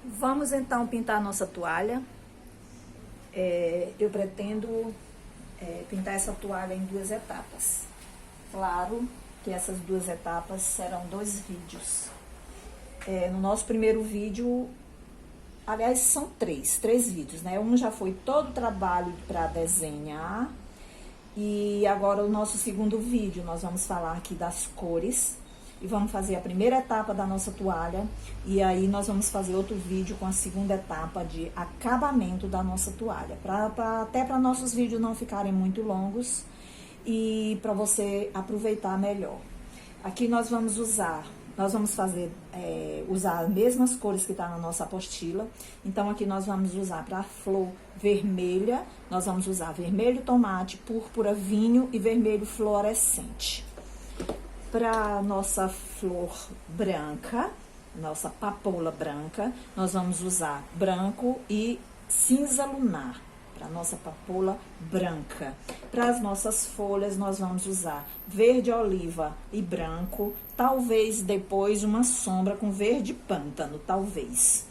Vamos então pintar a nossa toalha. Eu pretendo pintar essa toalha em 2 etapas. Claro que essas 2 etapas serão 2 vídeos. No nosso primeiro vídeo, aliás, são três vídeos, né? Um já foi todo o trabalho para desenhar. E agora o nosso segundo vídeo, nós vamos falar aqui das cores. E vamos fazer a primeira etapa da nossa toalha. E aí nós vamos fazer outro vídeo com a segunda etapa de acabamento da nossa toalha. Até para nossos vídeos não ficarem muito longos e para você aproveitar melhor. Aqui nós vamos usar as mesmas cores que tá na nossa apostila. Então, aqui nós vamos usar para a flor vermelha, nós vamos usar vermelho tomate, púrpura vinho e vermelho fluorescente. Para nossa flor branca, nossa papoula branca, nós vamos usar branco e cinza lunar. Para nossa papoula branca. Para as nossas folhas, nós vamos usar verde oliva e branco, talvez depois uma sombra com verde pântano, talvez.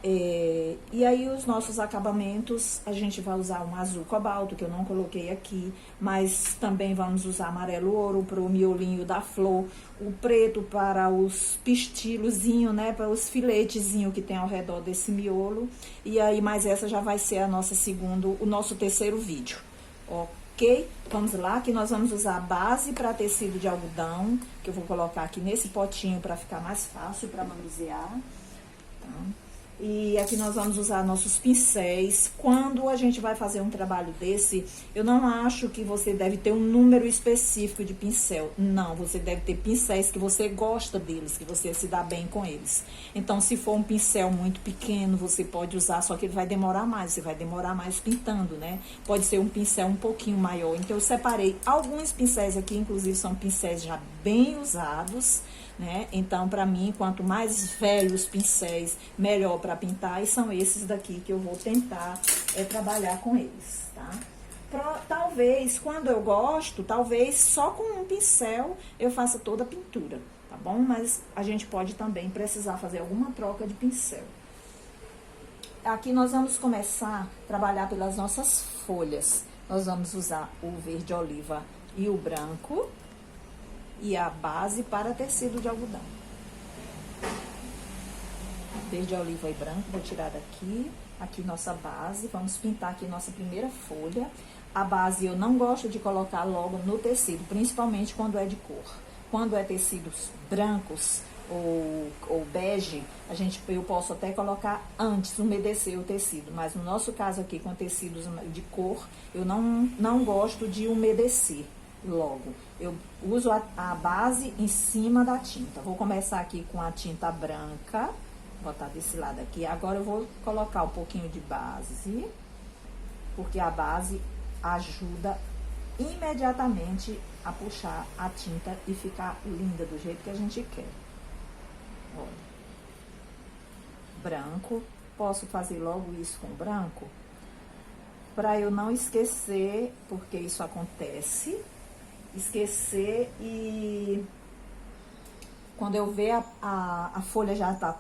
E aí os nossos acabamentos, a gente vai usar um azul cobalto, que eu não coloquei aqui, mas também vamos usar amarelo ouro para o miolinho da flor, o preto para os pistilozinhos, né, para os filetezinhos que tem ao redor desse miolo. E aí, mas essa já vai ser o nosso terceiro vídeo, ok? Vamos lá, que nós vamos usar a base para tecido de algodão, que eu vou colocar aqui nesse potinho para ficar mais fácil para manusear, tá? E aqui nós vamos usar nossos pincéis. Quando a gente vai fazer um trabalho desse, eu não acho que você deve ter um número específico de pincel. Não, você deve ter pincéis que você gosta deles, que você se dá bem com eles. Então, se for um pincel muito pequeno, você pode usar, só que ele vai demorar mais, você vai demorar mais pintando, né? Pode ser um pincel um pouquinho maior. Então, eu separei alguns pincéis aqui, inclusive são pincéis já bem usados, né? Então, para mim, quanto mais velhos pincéis, melhor para pintar. E são esses daqui que eu vou tentar trabalhar com eles, tá? Talvez, quando eu gosto, talvez só com um pincel eu faça toda a pintura, tá bom? Mas a gente pode também precisar fazer alguma troca de pincel. Aqui nós vamos começar a trabalhar pelas nossas folhas. Nós vamos usar o verde oliva e o branco. E a base para tecido de algodão. Verde, oliva e branco, vou tirar daqui. Aqui nossa base, vamos pintar aqui nossa primeira folha. A base eu não gosto de colocar logo no tecido, principalmente quando é de cor. Quando é tecidos brancos ou bege, eu posso até colocar antes, umedecer o tecido. Mas no nosso caso aqui, com tecidos de cor, eu não gosto de umedecer logo. Eu uso a base em cima da tinta. Vou começar aqui com a tinta branca, vou botar desse lado aqui. Agora eu vou colocar um pouquinho de base, porque a base ajuda imediatamente a puxar a tinta e ficar linda do jeito que a gente quer. Olha. Branco, posso fazer logo isso com branco, para eu não esquecer, porque isso acontece. Esquecer e quando eu ver a folha já tá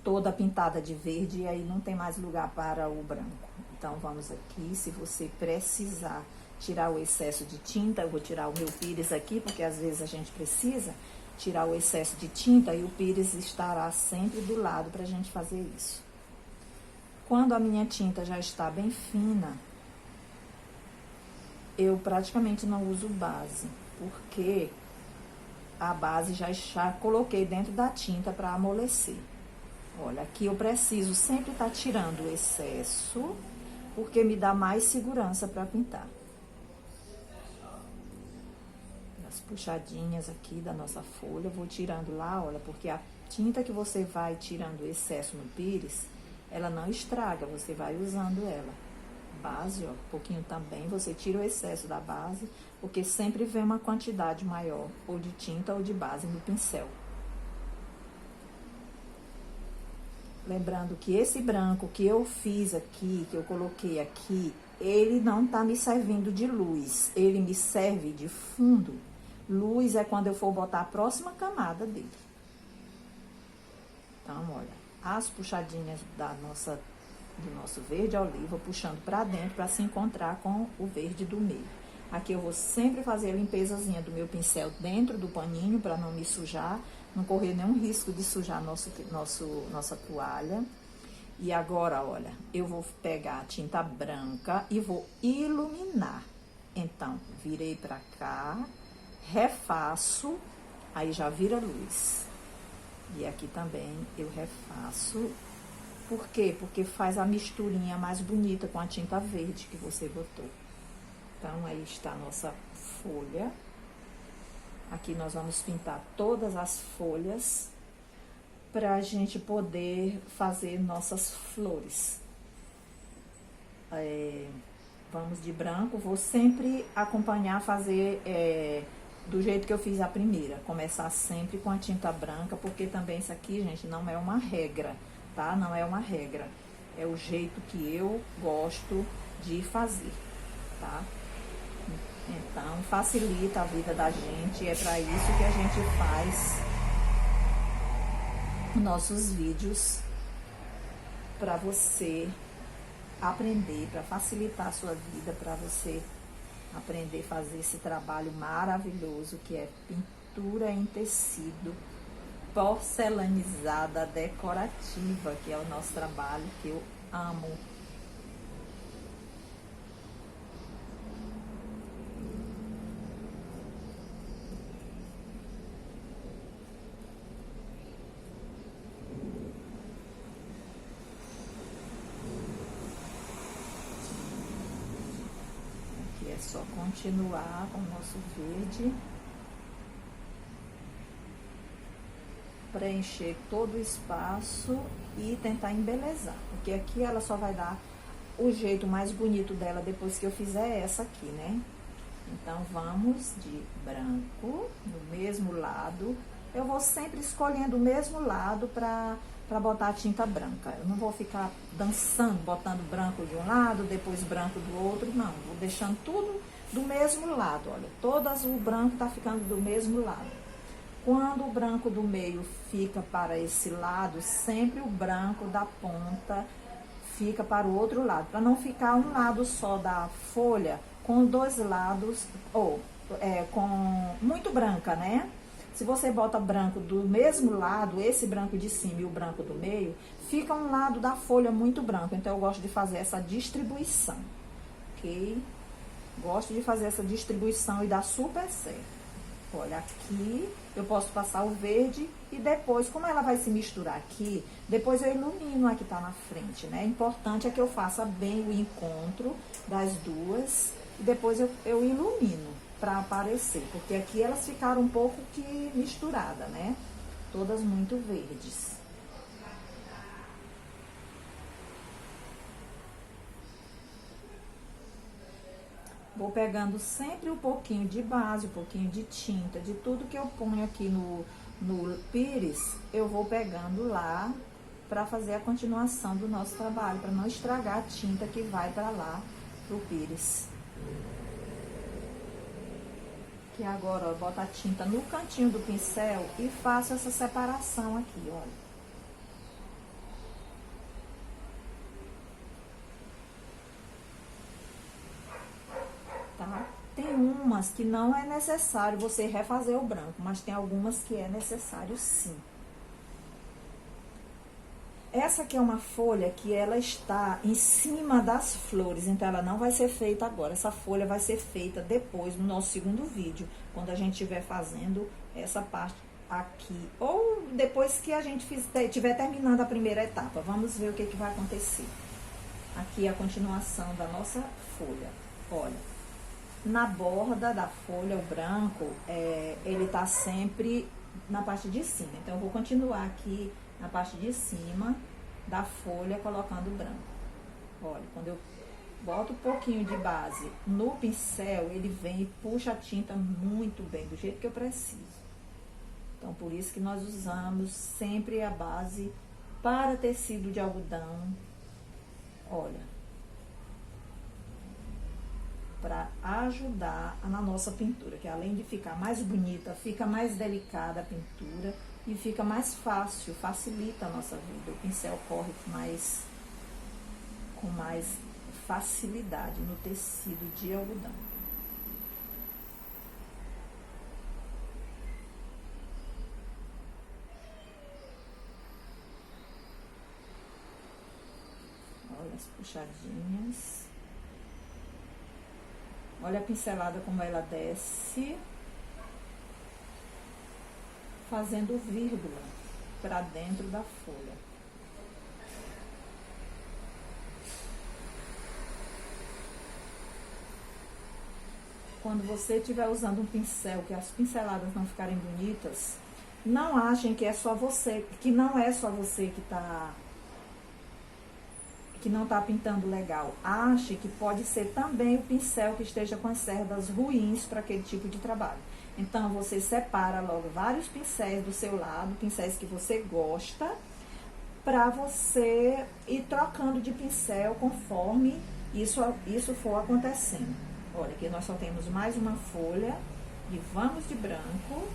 toda pintada de verde, e aí não tem mais lugar para o branco. Então, vamos aqui, se você precisar tirar o excesso de tinta, eu vou tirar o meu pires aqui, porque às vezes a gente precisa tirar o excesso de tinta e o pires estará sempre do lado pra gente fazer isso. Quando a minha tinta já está bem fina, eu praticamente não uso base, porque a base já coloquei dentro da tinta para amolecer. Olha, aqui eu preciso sempre estar tirando o excesso, porque me dá mais segurança para pintar. As puxadinhas aqui da nossa folha, eu vou tirando lá, olha, porque a tinta que você vai tirando o excesso no pires, ela não estraga, você vai usando ela. Base, ó, um pouquinho também, você tira o excesso da base, porque sempre vem uma quantidade maior, ou de tinta ou de base no pincel. Lembrando que esse branco que eu fiz aqui, que eu coloquei aqui, ele não tá me servindo de luz, ele me serve de fundo. Luz é quando eu for botar a próxima camada dele. Então, olha, as puxadinhas do nosso verde oliva, puxando para dentro para se encontrar com o verde do meio. Aqui eu vou sempre fazer a limpezazinha do meu pincel dentro do paninho para não me sujar, não correr nenhum risco de sujar nossa toalha. E agora, olha, eu vou pegar a tinta branca e vou iluminar. Então, virei para cá, refaço, aí já vira luz. E aqui também eu refaço. Por quê? Porque faz a misturinha mais bonita com a tinta verde que você botou. Então, aí está a nossa folha. Aqui nós vamos pintar todas as folhas pra gente poder fazer nossas flores. Vamos de branco, vou sempre acompanhar, fazer do jeito que eu fiz a primeira. Começar sempre com a tinta branca, porque também isso aqui, gente, não é uma regra, tá? Não é uma regra. É o jeito que eu gosto de fazer, tá? Então, facilita a vida da gente, é para isso que a gente faz nossos vídeos, para você aprender, para facilitar a sua vida, para você aprender a fazer esse trabalho maravilhoso que é pintura em tecido, porcelanizada decorativa, que é o nosso trabalho que eu amo. Aqui é só continuar com o nosso verde, preencher todo o espaço e tentar embelezar, porque aqui ela só vai dar o jeito mais bonito dela depois que eu fizer essa aqui, né? Então, vamos de branco no mesmo lado. Eu vou sempre escolhendo o mesmo lado para botar a tinta branca. Eu não vou ficar dançando, botando branco de um lado, depois branco do outro, não. Vou deixando tudo do mesmo lado, olha. Todas o branco tá ficando do mesmo lado. Quando o branco do meio fica para esse lado, sempre o branco da ponta fica para o outro lado, para não ficar um lado só da folha com dois lados, ou com muito branca, né? Se você bota branco do mesmo lado, esse branco de cima e o branco do meio, fica um lado da folha muito branco. Então, eu gosto de fazer essa distribuição, ok? Gosto de fazer essa distribuição e dá super certo. Olha, aqui eu posso passar o verde e depois, como ela vai se misturar aqui, depois eu ilumino a que tá na frente, né? Importante é que eu faça bem o encontro das duas e depois eu ilumino pra aparecer, porque aqui elas ficaram um pouco que misturadas, né? Todas muito verdes. Vou pegando sempre um pouquinho de base, um pouquinho de tinta, de tudo que eu ponho aqui no pires, eu vou pegando lá para fazer a continuação do nosso trabalho, para não estragar a tinta que vai para lá pro pires. Que agora, ó, boto a tinta no cantinho do pincel e faço essa separação aqui, olha. Tá? Tem umas que não é necessário você refazer o branco, mas tem algumas que é necessário sim. Essa aqui é uma folha que ela está em cima das flores, então ela não vai ser feita agora. Essa folha vai ser feita depois, no nosso segundo vídeo, quando a gente estiver fazendo essa parte aqui. Ou depois que a gente estiver terminando a primeira etapa. Vamos ver o que vai acontecer. Aqui é a continuação da nossa folha. Olha. Na borda da folha, o branco, ele tá sempre na parte de cima. Então, eu vou continuar aqui na parte de cima da folha, colocando o branco. Olha, quando eu boto um pouquinho de base no pincel, ele vem e puxa a tinta muito bem, do jeito que eu preciso. Então, por isso que nós usamos sempre a base para tecido de algodão. Olha. Para ajudar na nossa pintura, que além de ficar mais bonita, fica mais delicada a pintura e fica mais fácil, facilita a nossa vida. O pincel corre com mais facilidade no tecido de algodão. Olha as puxadinhas. Olha a pincelada como ela desce, fazendo vírgula para dentro da folha. Quando você estiver usando um pincel que as pinceladas não ficarem bonitas, não achem que é só você, que não é só você que não tá pintando legal. Ache que pode ser também o pincel que esteja com as cerdas ruins para aquele tipo de trabalho. Então, você separa logo vários pincéis do seu lado, pincéis que você gosta, para você ir trocando de pincel conforme isso for acontecendo. Olha, aqui nós só temos mais uma folha e vamos de branco.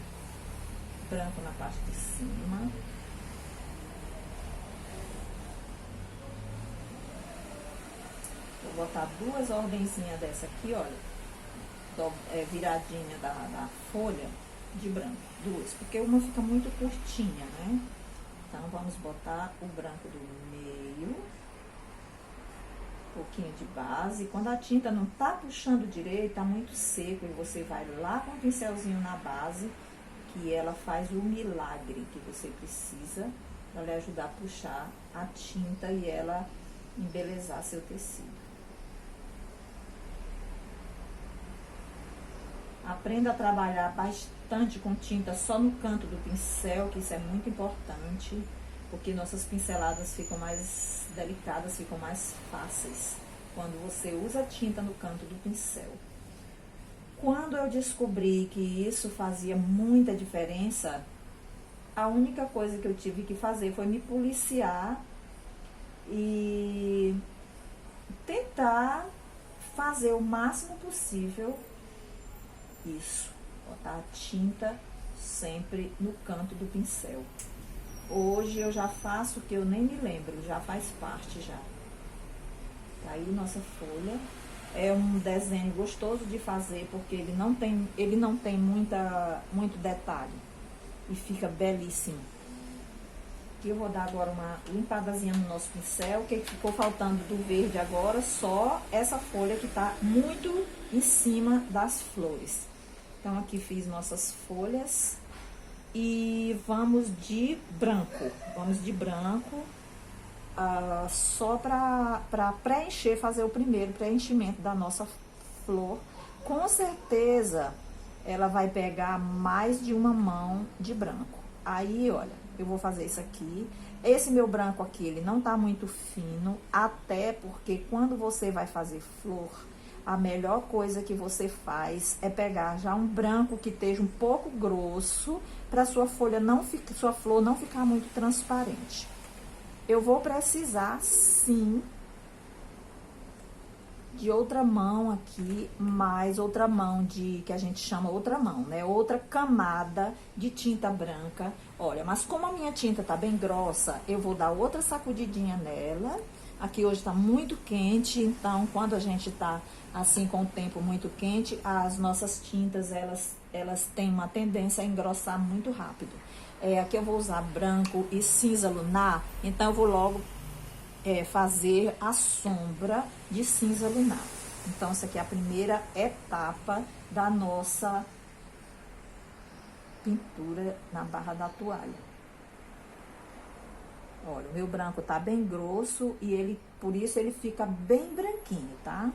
Branco na parte de cima. Vou botar duas ordenzinhas dessa aqui, olha, viradinha da folha de branco, duas, porque uma fica muito curtinha, né? Então, vamos botar o branco do meio, um pouquinho de base. Quando a tinta não tá puxando direito, tá muito seco, e você vai lá com o pincelzinho na base, que ela faz o milagre que você precisa para lhe ajudar a puxar a tinta e ela embelezar seu tecido. Aprenda a trabalhar bastante com tinta só no canto do pincel, que isso é muito importante, porque nossas pinceladas ficam mais delicadas, ficam mais fáceis quando você usa tinta no canto do pincel. Quando eu descobri que isso fazia muita diferença, a única coisa que eu tive que fazer foi me policiar e tentar fazer o máximo possível isso, botar a tinta sempre no canto do pincel. Hoje eu já faço o que eu nem me lembro, já faz parte já. Tá aí nossa folha. É um desenho gostoso de fazer, porque ele não tem muito detalhe e fica belíssimo. Aqui eu vou dar agora uma limpadazinha no nosso pincel. O que ficou faltando do verde agora? Só essa folha que tá muito em cima das flores. Então, aqui fiz nossas folhas e vamos de branco. Vamos de branco, só para preencher, fazer o primeiro preenchimento da nossa flor. Com certeza, ela vai pegar mais de uma mão de branco. Aí, olha, eu vou fazer isso aqui. Esse meu branco aqui, ele não tá muito fino, até porque quando você vai fazer flor, a melhor coisa que você faz é pegar já um branco que esteja um pouco grosso, para sua flor não ficar muito transparente. Eu vou precisar, sim, de outra mão aqui, mais outra mão que a gente chama outra mão, né? Outra camada de tinta branca. Olha, mas como a minha tinta tá bem grossa, eu vou dar outra sacudidinha nela. Aqui hoje tá muito quente, então quando a gente tá assim com o tempo muito quente, as nossas tintas, elas têm uma tendência a engrossar muito rápido. Aqui eu vou usar branco e cinza lunar, então eu vou logo fazer a sombra de cinza lunar. Então, essa aqui é a primeira etapa da nossa pintura na barra da toalha. Olha, o meu branco tá bem grosso e por isso ele fica bem branquinho, tá?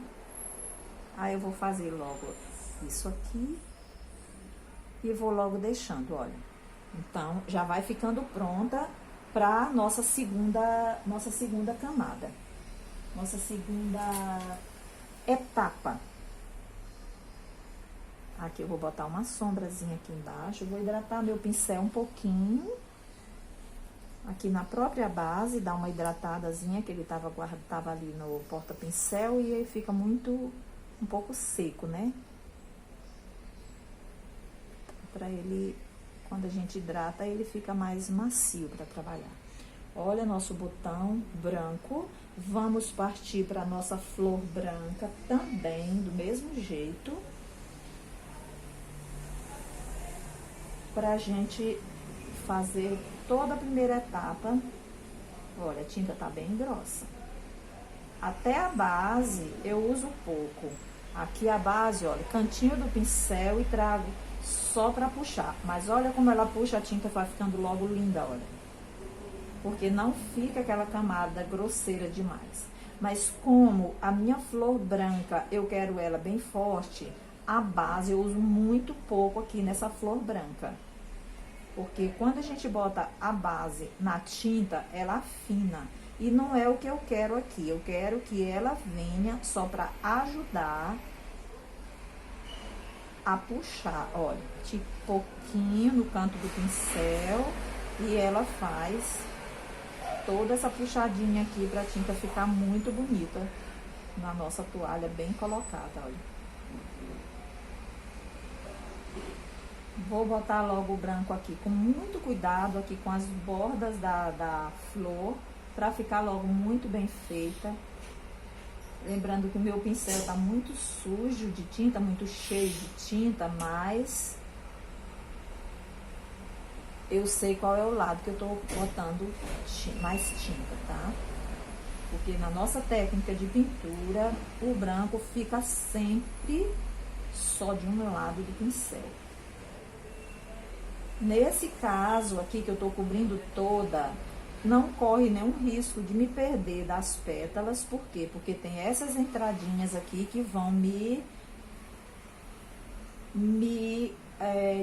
Aí eu vou fazer logo isso aqui e vou logo deixando, olha. Então, já vai ficando pronta para nossa segunda camada, nossa segunda etapa. Aqui eu vou botar uma sombrazinha aqui embaixo, vou hidratar meu pincel um pouquinho, aqui na própria base, dar uma hidratadazinha, que ele tava ali no porta-pincel, e aí fica um pouco seco, né? Para ele Quando a gente hidrata, ele fica mais macio para trabalhar. Olha nosso botão branco. Vamos partir para nossa flor branca também, do mesmo jeito. Pra gente fazer toda a primeira etapa. Olha, a tinta tá bem grossa. Até a base eu uso pouco. Aqui a base, olha, cantinho do pincel e trago só pra puxar. Mas olha como ela puxa, a tinta vai ficando logo linda, olha. Porque não fica aquela camada grosseira demais. Mas como a minha flor branca, eu quero ela bem forte, a base eu uso muito pouco aqui nessa flor branca. Porque quando a gente bota a base na tinta, ela afina. E não é o que eu quero aqui. Eu quero que ela venha só para ajudar a puxar. Olha, tipo pouquinho no canto do pincel. E ela faz toda essa puxadinha aqui pra tinta ficar muito bonita na nossa toalha, bem colocada, olha. Vou botar logo o branco aqui com muito cuidado, aqui com as bordas da flor, pra ficar logo muito bem feita. Lembrando que o meu pincel tá muito sujo de tinta, muito cheio de tinta, mas eu sei qual é o lado que eu tô botando mais tinta, tá? Porque na nossa técnica de pintura, o branco fica sempre só de um lado do pincel. Nesse caso aqui que eu tô cobrindo toda, não corre nenhum risco de me perder das pétalas. Por quê? Porque tem essas entradinhas aqui que vão me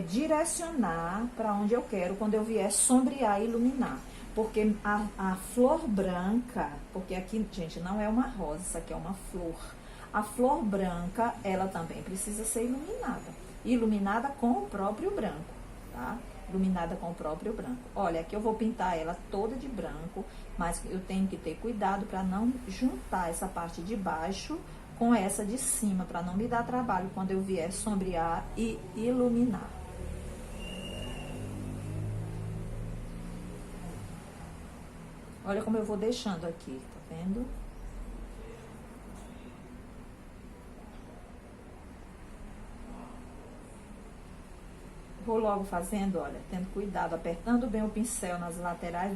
direcionar para onde eu quero quando eu vier sombrear e iluminar. Porque a flor branca, porque aqui, gente, não é uma rosa, isso aqui é uma flor. A flor branca, ela também precisa ser iluminada. Iluminada com o próprio branco, tá? Iluminada com o próprio branco. Olha, aqui eu vou pintar ela toda de branco, mas eu tenho que ter cuidado para não juntar essa parte de baixo com essa de cima, para não me dar trabalho quando eu vier sombrear e iluminar. Olha como eu vou deixando aqui, tá vendo? Vou logo fazendo, olha, tendo cuidado, apertando bem o pincel nas laterais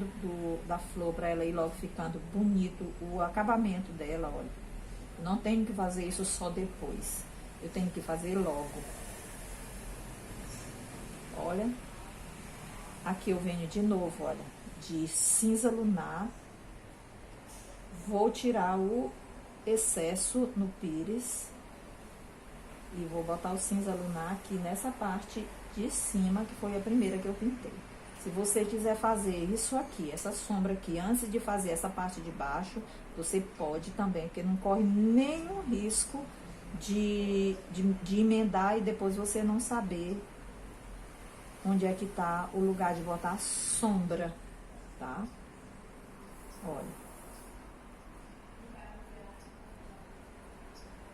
da flor, para ela ir logo ficando bonito o acabamento dela, olha. Não tenho que fazer isso só depois. Eu tenho que fazer logo. Olha. Aqui eu venho de novo, olha, de cinza lunar. Vou tirar o excesso no pires. E vou botar o cinza lunar aqui nessa parte de cima, que foi a primeira que eu pintei. Se você quiser fazer isso aqui, essa sombra aqui, antes de fazer essa parte de baixo, você pode também, porque não corre nenhum risco de emendar e depois você não saber onde é que tá o lugar de botar a sombra, tá? Olha.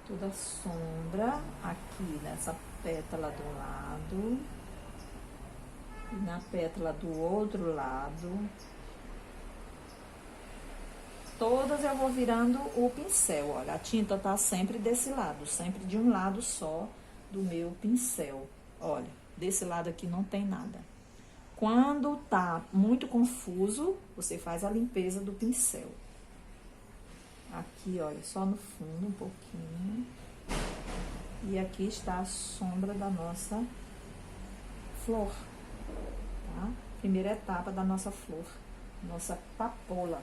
Toda a sombra aqui nessa pétala do lado. E na pétala do outro lado. Todas eu vou virando o pincel, olha. A tinta tá sempre desse lado, sempre de um lado só do meu pincel. Olha, desse lado aqui não tem nada. Quando tá muito confuso, você faz a limpeza do pincel. Aqui, olha, só no fundo um pouquinho. E aqui está a sombra da nossa flor, tá? Primeira etapa da nossa flor, nossa papoula.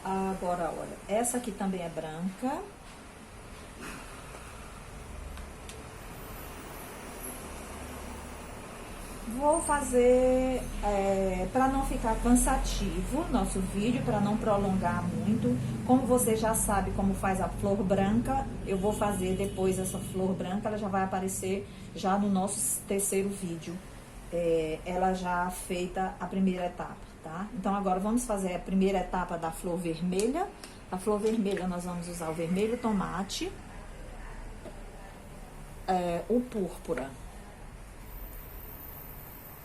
Agora, olha, essa aqui também é branca. Vou fazer, para não ficar cansativo nosso vídeo, para não prolongar muito. Como você já sabe como faz a flor branca, eu vou fazer depois essa flor branca, ela já vai aparecer já no nosso terceiro vídeo. Ela já feita a primeira etapa, tá? Então agora vamos fazer a primeira etapa da flor vermelha. A flor vermelha nós vamos usar o vermelho tomate, o púrpura.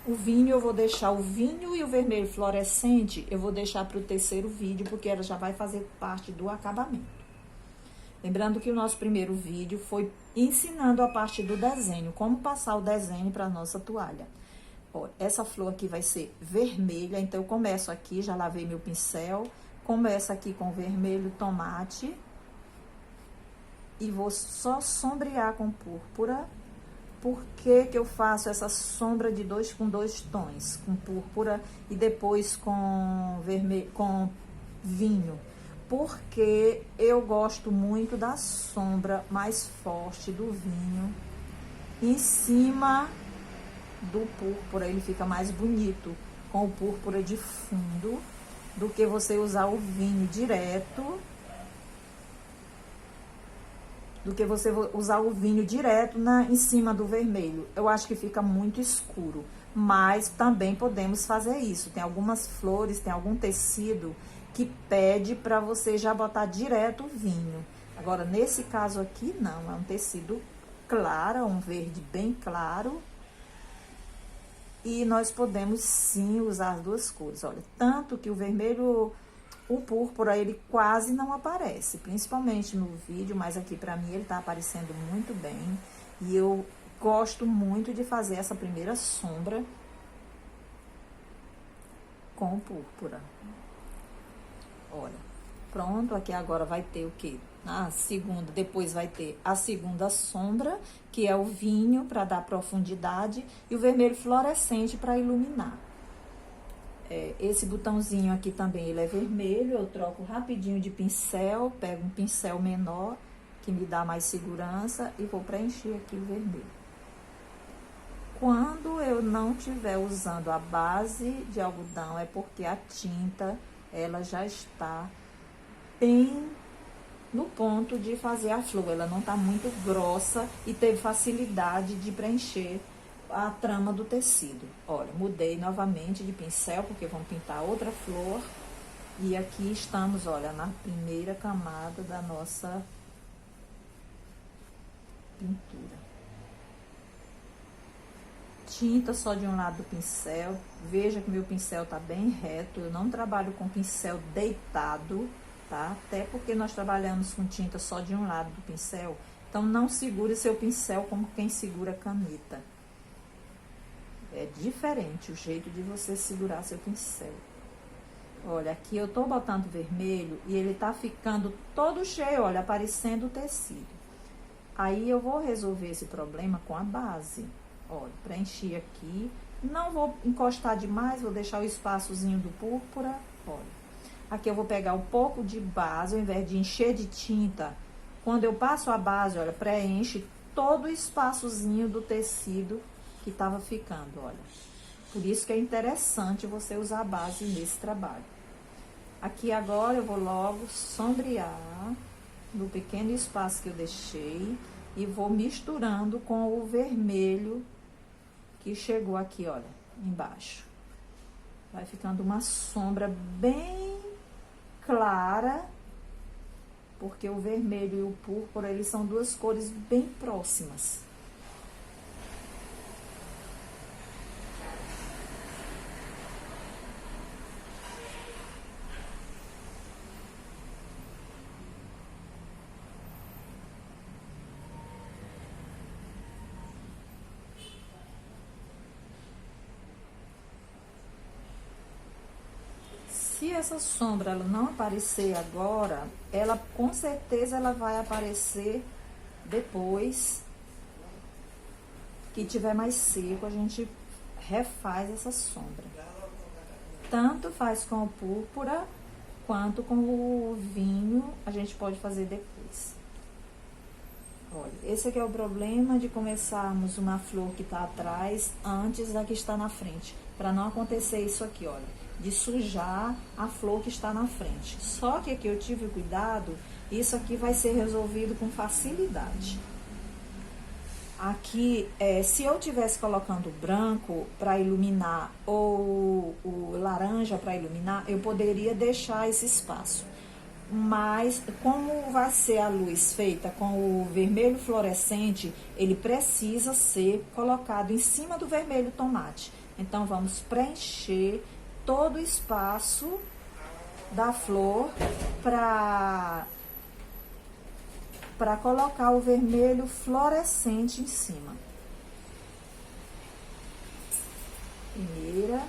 O vinho, eu vou deixar o vinho e o vermelho fluorescente, eu vou deixar para o terceiro vídeo, porque ela já vai fazer parte do acabamento. Lembrando que o nosso primeiro vídeo foi ensinando a parte do desenho, como passar o desenho para a nossa toalha. Ó, essa flor aqui vai ser vermelha, então eu começo aqui, já lavei meu pincel, começo aqui com vermelho tomate e vou só sombrear com púrpura. Por que que eu faço essa sombra de com dois tons, com púrpura e depois com vermelho, com vinho? Porque eu gosto muito da sombra mais forte do vinho em cima do púrpura, ele fica mais bonito com o púrpura de fundo do que você usar o vinho direto, em cima do vermelho. Eu acho que fica muito escuro, mas também podemos fazer isso. Tem algumas flores, tem algum tecido que pede para você já botar direto o vinho. Agora, nesse caso aqui, não. É um tecido claro, um verde bem claro. E nós podemos, sim, usar as duas cores. Olha, tanto que o vermelho, o púrpura, ele quase não aparece. Principalmente no vídeo, mas aqui pra mim ele tá aparecendo muito bem. E eu gosto muito de fazer essa primeira sombra com o púrpura. Olha, pronto, aqui agora vai ter o quê? A segunda, depois vai ter a segunda sombra, que é o vinho para dar profundidade e o vermelho fluorescente para iluminar. Esse botãozinho aqui também, ele é vermelho, eu troco rapidinho de pincel, pego um pincel menor, que me dá mais segurança, e vou preencher aqui o vermelho. Quando eu não estiver usando a base de algodão, é porque a tinta, ela já está bem no ponto de fazer a flor. Ela não tá muito grossa e teve facilidade de preencher a trama do tecido. Olha, mudei novamente de pincel, porque vamos pintar outra flor. E aqui estamos, olha, na primeira camada da nossa pintura. Tinta só de um lado do pincel. Veja que meu pincel tá bem reto. Eu não trabalho com pincel deitado, tá? Até porque nós trabalhamos com tinta só de um lado do pincel. Então, não segure seu pincel como quem segura a caneta. É diferente o jeito de você segurar seu pincel. Olha, aqui eu tô botando vermelho e ele tá ficando todo cheio, olha, aparecendo o tecido. Aí, eu vou resolver esse problema com a base. Olha, preenchi aqui. Não vou encostar demais, vou deixar o espaçozinho do púrpura. Olha. Aqui eu vou pegar um pouco de base, ao invés de encher de tinta. Quando eu passo a base, olha, preenche todo o espaçozinho do tecido que tava ficando, olha. Por isso que é interessante você usar a base nesse trabalho. Aqui agora eu vou logo sombrear no pequeno espaço que eu deixei e vou misturando com o vermelho que chegou aqui, olha, embaixo. Vai ficando uma sombra bem clara, porque o vermelho e o púrpura, eles são duas cores bem próximas. Se essa sombra ela não aparecer agora, ela com certeza ela vai aparecer depois que tiver mais seco, a gente refaz essa sombra. Tanto faz com o púrpura quanto com o vinho, a gente pode fazer depois. Olha, esse aqui é o problema de começarmos uma flor que tá atrás antes da que está na frente, para não acontecer isso aqui, olha, de sujar a flor que está na frente. Só que aqui eu tive cuidado, isso aqui vai ser resolvido com facilidade. Aqui, se eu tivesse colocando branco para iluminar ou o laranja para iluminar, eu poderia deixar esse espaço. Mas, como vai ser a luz feita com o vermelho fluorescente, ele precisa ser colocado em cima do vermelho tomate. Então, vamos preencher todo o espaço da flor para colocar o vermelho fluorescente em cima. Primeira,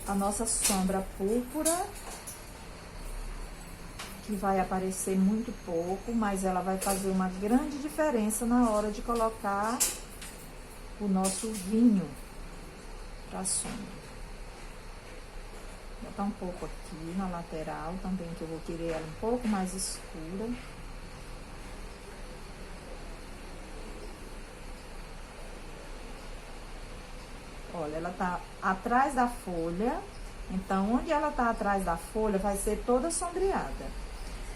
a nossa sombra púrpura, que vai aparecer muito pouco, mas ela vai fazer uma grande diferença na hora de colocar o nosso vinho para sombra. Vou botar um pouco aqui na lateral também, que eu vou querer ela um pouco mais escura. Olha, ela tá atrás da folha, então onde ela tá atrás da folha vai ser toda sombreada.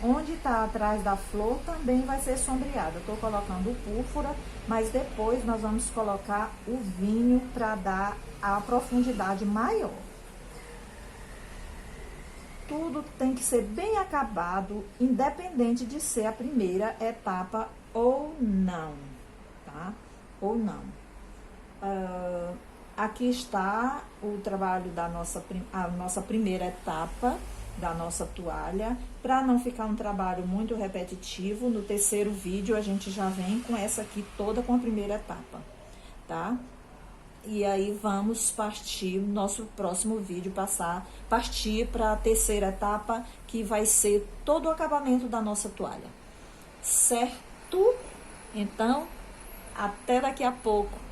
Onde tá atrás da flor também vai ser sombreada. Eu tô colocando o púrpura, mas depois nós vamos colocar o vinho para dar a profundidade maior. Tudo tem que ser bem acabado, independente de ser a primeira etapa ou não, tá? Ou não. Aqui está o trabalho da a nossa primeira etapa da nossa toalha. Para não ficar um trabalho muito repetitivo, no terceiro vídeo a gente já vem com essa aqui toda com a primeira etapa, tá? E aí vamos partir, no nosso próximo vídeo, partir para a terceira etapa, que vai ser todo o acabamento da nossa toalha, certo? Então, até daqui a pouco.